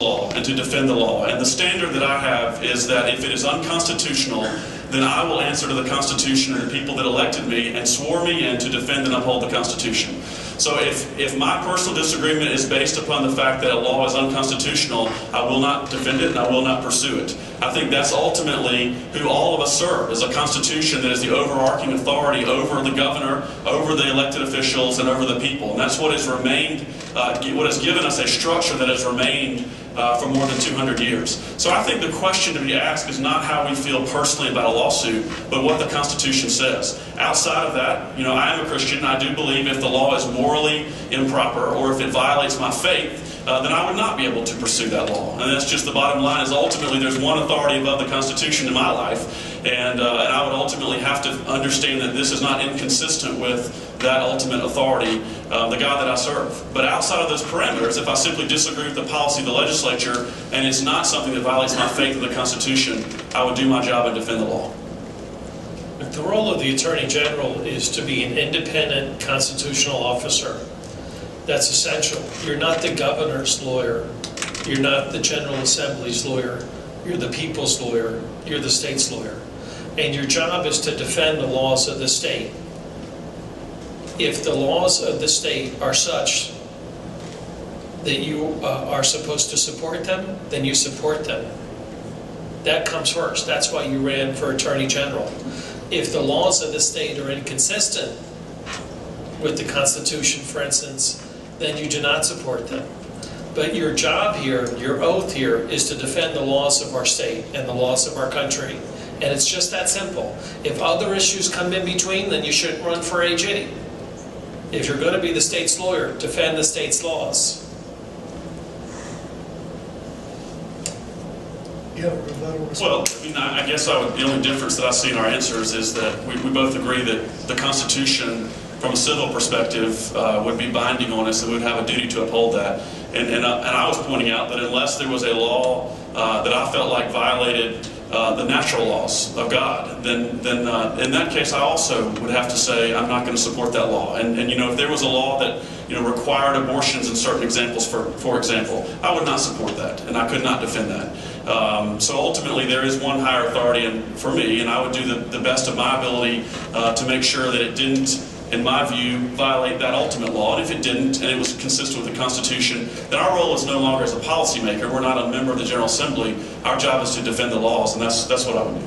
law and to defend the law. And the standard that I have is that if it is unconstitutional, then I will answer to the Constitution and the people that elected me and swore me in to defend and uphold the Constitution. So if my personal disagreement is based upon the fact that a law is unconstitutional, I will not defend it and I will not pursue it. I think that's ultimately who all of us serve, is a Constitution that is the overarching authority over the governor, over the elected officials, and over the people. And that's what has remained, what has given us a structure that has remained for more than 200 years. So I think the question to be asked is not how we feel personally about a lawsuit, but what the Constitution says. Outside of that, I am a Christian. I do believe if the law is morally improper or if it violates my faith, then I would not be able to pursue that law. And that's just the bottom line, is ultimately there's one authority above the Constitution in my life, and I would ultimately have to understand that this is not inconsistent with that ultimate authority, the God that I serve. But outside of those parameters, if I simply disagree with the policy of the legislature and it's not something that violates my faith in the Constitution, I would do my job and defend the law. The role of the Attorney General is to be an independent constitutional officer. That's essential. You're not the governor's lawyer. You're not the General Assembly's lawyer. You're the people's lawyer. You're the state's lawyer. And your job is to defend the laws of the state. If the laws of the state are such that you are supposed to support them, then you support them. That comes first. That's why you ran for Attorney General. If the laws of the state are inconsistent with the Constitution, for instance, then you do not support them. But your job here, your oath here, is to defend the laws of our state and the laws of our country. And it's just that simple. If other issues come in between, then you shouldn't run for AG. If you're going to be the state's lawyer, defend the state's laws. Well, I guess the only difference that I see in our answers is that we both agree that the Constitution, from a civil perspective, would be binding on us and we would have a duty to uphold that. And I was pointing out that unless there was a law that I felt like violated the natural laws of God, then in that case I also would have to say I'm not going to support that law. And if there was a law that required abortions in certain examples, for example, I would not support that, and I could not defend that. So ultimately there is one higher authority for me, and I would do the best of my ability to make sure that it didn't, in my view, violate that ultimate law. And if it didn't, and it was consistent with the Constitution, then our role is no longer as a policymaker. We're not a member of the General Assembly. Our job is to defend the laws, and that's what I would do.